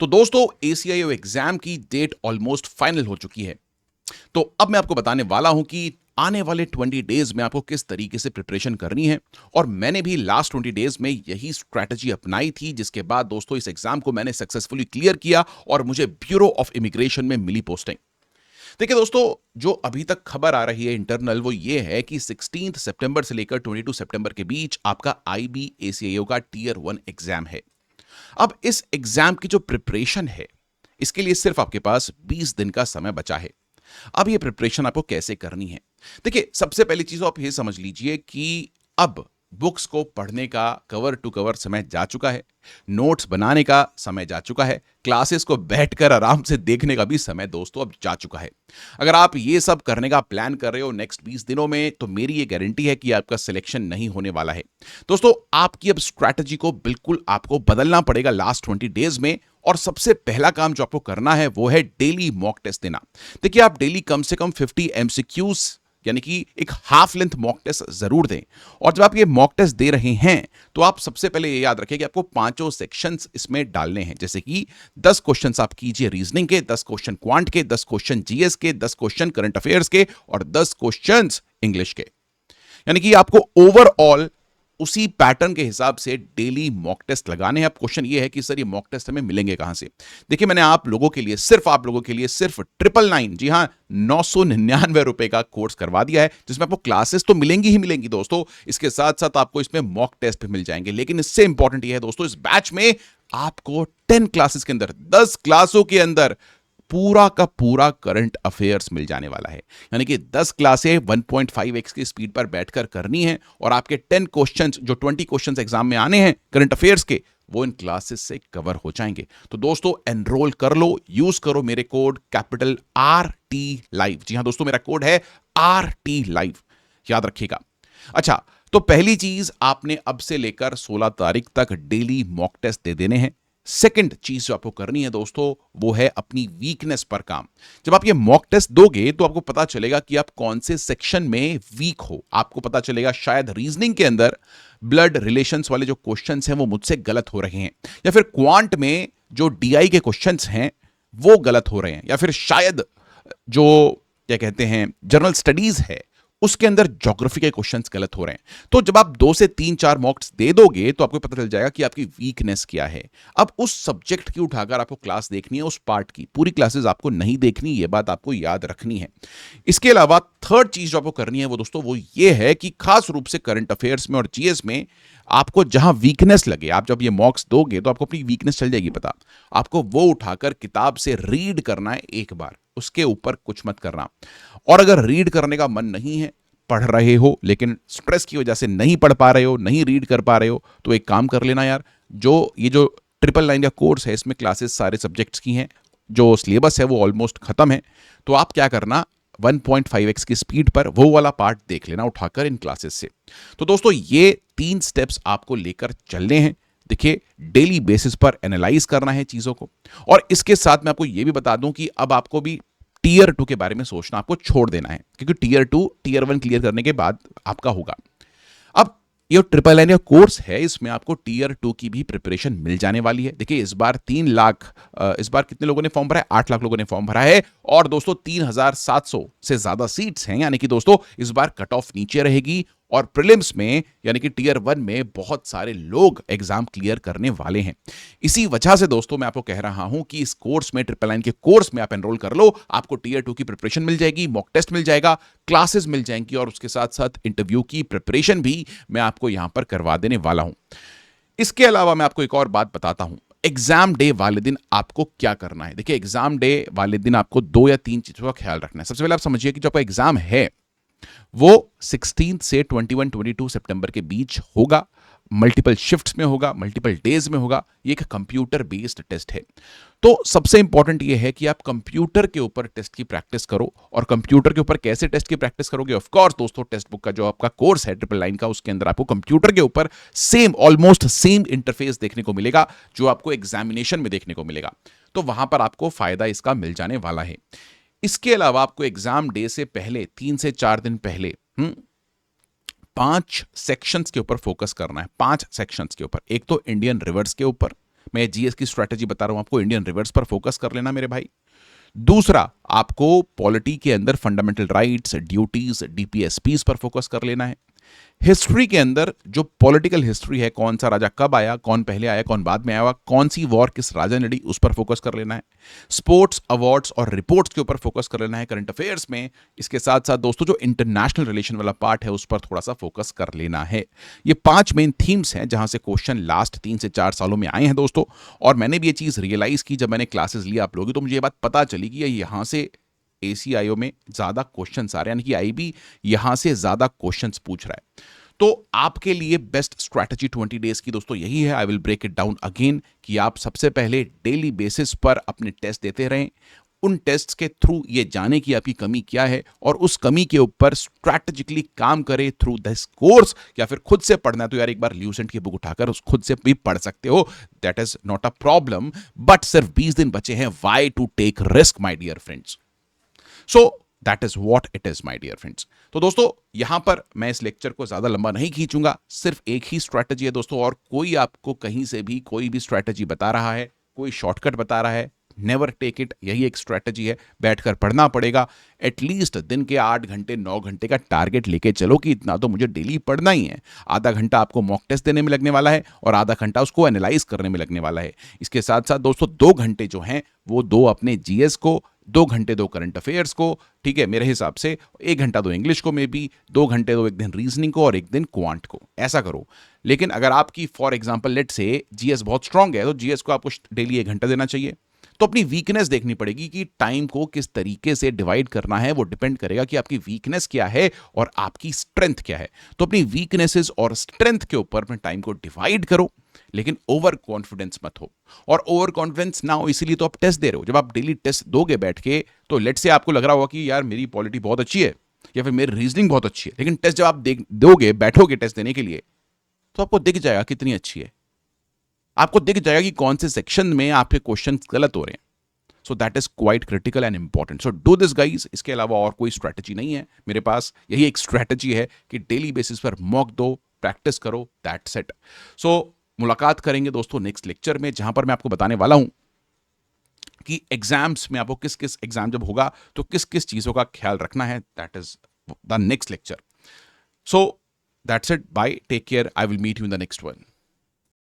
तो दोस्तों ACIO exam की डेट ऑलमोस्ट फाइनल हो चुकी है। तो अब मैं आपको बताने वाला हूं कि आने वाले 20 डेज में आपको किस तरीके से प्रिपरेशन करनी है। और मैंने भी लास्ट 20 डेज में यही स्ट्रैटेजी अपनाई थी, जिसके बाद दोस्तों इस एग्जाम को मैंने सक्सेसफुली क्लियर किया और मुझे ब्यूरो ऑफ इमिग्रेशन में मिली पोस्टिंग। देखिए दोस्तों, जो अभी तक खबर आ रही है इंटरनल, वो ये है कि 16 सितंबर से लेकर 22 सितंबर के बीच आपका IB ACIO का टियर 1 एग्जाम है। अब इस एग्जाम की जो प्रिपरेशन है, इसके लिए सिर्फ आपके पास 20 दिन का समय बचा है। अब ये प्रिपरेशन आपको कैसे करनी है? देखिए, सबसे पहली चीज आप ये समझ लीजिए कि अब बुक्स को पढ़ने का कवर टू कवर समय जा चुका है, नोट्स बनाने का समय जा चुका है, क्लासेस को बैठकर आराम से देखने का भी समय दोस्तों अब जा चुका है। अगर आप ये सब करने का प्लान कर रहे हो नेक्स्ट 20 दिनों में, तो मेरी ये गारंटी है कि आपका सिलेक्शन नहीं होने वाला है। दोस्तों, आपकी अब स्ट्रैटेजी को बिल्कुल आपको बदलना पड़ेगा लास्ट 20 डेज में। और सबसे पहला काम जो आपको करना है वो है डेली मॉक टेस्ट देना। देखिए, आप डेली कम से कम 50 MCQs यानी कि एक हाफ लेंथ मॉक टेस्ट जरूर दें। और जब आप ये मॉक टेस्ट दे रहे हैं, तो आप सबसे पहले ये याद रखें कि आपको पांचों सेक्शंस इसमें डालने हैं। जैसे कि 10 क्वेश्चंस आप कीजिए रीजनिंग के, 10 क्वेश्चन क्वांट के, 10 क्वेश्चन GS के, 10 क्वेश्चन करंट अफेयर्स के और 10 क्वेश्चंस इंग्लिश के। यानी कि आपको ओवरऑल उसी पैटर्न के हिसाब से डेली मॉक टेस्ट लगाने हैं। अब क्वेश्चन ये है कि सर ये मॉक टेस्ट हमें मिलेंगे कहां से? देखिए, मैंने आप लोगों के लिए सिर्फ 999, जी हां, 999 रुपए का कोर्स करवा दिया है, जिसमें आपको क्लासेस तो मिलेंगी ही मिलेंगी दोस्तों, इसके साथ साथ आपको इसमें मॉक टेस्ट भी मिल जाएंगे। लेकिन इससे इंपॉर्टेंट यह है दोस्तों, इस बैच में आपको 10 क्लासेस के अंदर, 10 क्लासों के अंदर पूरा का पूरा करंट अफेयर्स मिल जाने वाला है। यानी कि 10 क्लासें 1.5x की स्पीड पर बैठकर करनी है और आपके 10 क्वेश्चंस, जो 20 क्वेश्चंस एग्जाम में आने हैं करंट अफेयर्स के, वो इन क्लासेस से कवर हो जाएंगे। तो दोस्तों, एनरोल कर लो, यूज करो मेरे कोड कैपिटल RT लाइव। जी हां दोस्तों, मेरा कोड है RT लाइव, याद रखिएगा। अच्छा, तो पहली चीज, आपने अब से लेकर 16 तारीख तक डेली मॉक टेस्ट दे देने हैं। सेकंड चीज जो आपको करनी है दोस्तों, वो है अपनी वीकनेस पर काम। जब आप ये मॉक टेस्ट दोगे, तो आपको पता चलेगा कि आप कौन से सेक्शन में वीक हो। आपको पता चलेगा शायद रीजनिंग के अंदर ब्लड रिलेशंस वाले जो क्वेश्चंस हैं वो मुझसे गलत हो रहे हैं, या फिर क्वांट में जो DI के क्वेश्चंस हैं वो गलत हो रहे हैं, या फिर शायद जो क्या कहते हैं जनरल स्टडीज है उसके अंदर ज्योग्राफी के क्वेश्चंस गलत हो रहे हैं। तो जब आप 2 से 3 4 मॉक्स दे दोगे, तो आपको पता चल जाएगा कि आपकी वीकनेस क्या है। अब उस सब्जेक्ट की उठाकर आपको क्लास देखनी है, उस पार्ट की पूरी क्लासेस आपको नहीं देखनी, ये बात आपको याद रखनी है। इसके अलावा थर्ड चीज जो आपको करनी है वो दोस्तों, वो ये है कि खास रूप से करंट अफेयर्स में और GS में आपको जहां वीकनेस लगे, आप जब ये मॉक्स दोगे तो आपको अपनी वीकनेस चल जाएगी पता। आपको वो उठाकर किताब से रीड करना है एक बार, उसके ऊपर कुछ मत करना। और अगर रीड करने का मन नहीं है, पढ़ रहे हो लेकिन स्ट्रेस की वजह से नहीं पढ़ पा रहे हो, नहीं रीड कर पा रहे हो, तो एक काम कर लेना यार, ये जो 999 का कोर्स है, इसमें क्लासेस सारे सब्जेक्ट्स की हैं, जो सिलेबस है वो ऑलमोस्ट खत्म है। तो आप क्या करना, 1.5x की स्पीड पर वो वाला पार्ट देख लेना उठाकर इन क्लासेस से। तो दोस्तों, ये 3 स्टेप्स आपको लेकर चलने हैं। देखिए, डेली बेसिस पर एनालाइज करना है चीजों को। और इसके साथ मैं आपको यह भी बता दूं कि अब आपको भी टियर 2 के बारे में सोचना आपको छोड़ देना है, क्योंकि टियर 2 टियर 1 क्लियर करने के बाद आपका होगा। अब ये 999 कोर्स है, इसमें आपको टियर 2 की भी प्रिपरेशन मिल जाने वाली है। देखिए, इस बार 3 लाख, इस बार कितने लोगों ने फॉर्म भरा है? 8 लाख लोगों ने फॉर्म भरा है। और दोस्तों 3700 से ज्यादा सीट्स हैं, यानी कि दोस्तों इस बार कट ऑफ नीचे रहेगी। और प्रीलिम्स में यानी कि टियर 1 में बहुत सारे लोग एग्जाम क्लियर करने वाले हैं। इसी वजह से दोस्तों मैं आपको कह रहा हूं कि इस कोर्स में, 999 के कोर्स में आप एनरोल कर लो। आपको टियर 2 की प्रिपरेशन मिल जाएगी, मॉक टेस्ट मिल जाएगा, क्लासेस मिल जाएंगी, और उसके साथ साथ इंटरव्यू की प्रिपरेशन भी मैं आपको यहां पर करवा देने वाला हूं। इसके अलावा मैं आपको एक और बात बताता हूं, एग्जाम डे वाले दिन आपको क्या करना है। देखिए, एग्जाम डे वाले दिन आपको 2 या 3 चीजों का ख्याल रखना है। सबसे पहले आप समझिए कि जो आपका एग्जाम है वो 16 से 21-22 सितंबर के बीच होगा। मल्टीपल शिफ्ट्स में होगा, मल्टीपल डेज में होगा। ये एक कंप्यूटर बेस्ड टेस्ट है। तो सबसे इंपॉर्टेंट ये है कि आप कंप्यूटर के ऊपर टेस्ट की प्रैक्टिस करो। और कंप्यूटर के ऊपर कैसे टेस्ट की प्रैक्टिस करोगे? ऑफ कोर्स दोस्तों, टेक्स्ट बुक का जो आपका कोर्स है 999 का, उसके अंदर आपको कंप्यूटर के ऊपर ऑलमोस्ट सेम इंटरफेस देखने को मिलेगा जो आपको एग्जामिनेशन में देखने को मिलेगा। तो वहां पर आपको फायदा इसका मिल जाने वाला है। इसके अलावा आपको एग्जाम डे से पहले 3 से 4 दिन पहले 5 सेक्शंस के ऊपर फोकस करना है। 5 सेक्शंस के ऊपर। एक तो इंडियन रिवर्स के ऊपर, मैं जीएस की स्ट्रैटेजी बता रहा हूं आपको, इंडियन रिवर्स पर फोकस कर लेना मेरे भाई। दूसरा, आपको पॉलिटी के अंदर फंडामेंटल राइट्स, ड्यूटीज, डीपीएसपीस पर फोकस कर लेना है। हिस्ट्री के अंदर जो पॉलिटिकल हिस्ट्री है, कौन सा राजा कब आया, कौन पहले आया, कौन बाद में आया, कौन सी वॉर किस राजा ने लड़ी, उस पर फोकस कर लेना है। स्पोर्ट्स, अवार्ड्स और रिपोर्ट्स के ऊपर फोकस कर लेना है करंट अफेयर्स में। इसके साथ साथ दोस्तों जो इंटरनेशनल रिलेशन वाला पार्ट है उस पर थोड़ा सा फोकस कर लेना है। ये 5 मेन थीम्स हैं जहां से क्वेश्चन लास्ट 3 से 4 सालों में आए हैं दोस्तों। और मैंने भी ये चीज रियलाइज की जब मैंने क्लासेस लिया आप लोगों की, तो मुझे ये बात पता चली कि यहां से एसीआईओ में ज्यादा क्वेश्चंस आ रहे हैं, यानी कि आईबी यहां से ज्यादा क्वेश्चंस पूछ रहा है। तो आपके लिए बेस्ट स्ट्रैटेजी 20 डेज की दोस्तों यही है। I will break it down again कि आप सबसे पहले डेली बेसिस पर अपने टेस्ट देते रहें। उन टेस्ट के थ्रू ये जाने की आपकी कमी क्या है और उस कमी के ऊपर स्ट्रैटेजिकली काम करें थ्रू दिस कोर्स। या फिर खुद से पढ़ना है तो यार एक बार ल्यूसेंट की बुक उठाकर उस खुद से भी पढ़ सकते हो, that is not a problem. But सिर्फ 20 दिन बचे हैं, why to take risk my dear friends. So that is what it is my dear friends. तो दोस्तों यहां पर मैं इस लेक्चर को ज्यादा लंबा नहीं खींचूंगा, सिर्फ एक ही स्ट्रैटेजी है दोस्तों, और कोई आपको कहीं से भी कोई भी स्ट्रैटेजी बता रहा है, कोई शॉर्टकट बता रहा है, नेवर टेक इट। यही एक स्ट्रैटेजी है, बैठकर पढ़ना पड़ेगा। एटलीस्ट दिन के 8 घंटे 9 घंटे का टारगेट लेके चलो कि इतना तो मुझे डेली पढ़ना ही है। आधा घंटा आपको मॉक टेस्ट देने में लगने वाला है और आधा घंटा उसको एनालाइज करने में लगने वाला है। इसके साथ साथ दोस्तों 2 घंटे जो हैं वो 2 अपने जीएस को, 2 घंटे 2 करंट अफेयर्स को, ठीक है, मेरे हिसाब से 1 घंटा 2 इंग्लिश को, में भी 2 घंटे 2 एक दिन रीजनिंग को और एक दिन क्वांट को, ऐसा करो। लेकिन अगर आपकी फॉर एग्जांपल लेट से जीएस बहुत स्ट्रांग है तो जीएस को आपको डेली 1 घंटा देना चाहिए। तो अपनी वीकनेस देखनी पड़ेगी कि टाइम को किस तरीके से डिवाइड करना है। वो डिपेंड करेगा कि आपकी वीकनेस क्या है और आपकी स्ट्रेंथ क्या है। तो अपनी वीकनेसेस और स्ट्रेंथ के ऊपर अपने टाइम को डिवाइड करो, लेकिन ओवर कॉन्फिडेंस मत हो। और ओवर कॉन्फिडेंस ना हो इसीलिए तो आप टेस्ट दे रहे हो। जब आप डेली टेस्ट दोगे बैठ के, तो लेट से आपको लग रहा होगा कि यार मेरी पॉलिटी बहुत अच्छी है या फिर मेरी रीजनिंग बहुत अच्छी है, लेकिन टेस्ट जब आप दोगे, बैठोगे टेस्ट देने के लिए, तो आपको दिख जाएगा कितनी अच्छी है। आपको दिख जाएगा कि कौन से सेक्शन में आपके क्वेश्चन गलत हो रहे हैं। सो that is quite critical and important. So do this guys. इसके अलावा और कोई स्ट्रैटेजी नहीं है मेरे पास, यही एक स्ट्रैटेजी है कि डेली बेसिस पर मॉक दो, प्रैक्टिस करो, दैट्स इट। सो मुलाकात करेंगे दोस्तों नेक्स्ट लेक्चर में, जहां पर मैं आपको बताने वाला हूं कि एग्जाम्स में आपको किस किस एग्जाम जब होगा तो किस किस चीजों का ख्याल रखना है। That is the next lecture. So that's it, bye, take care, I will meet you in the next one.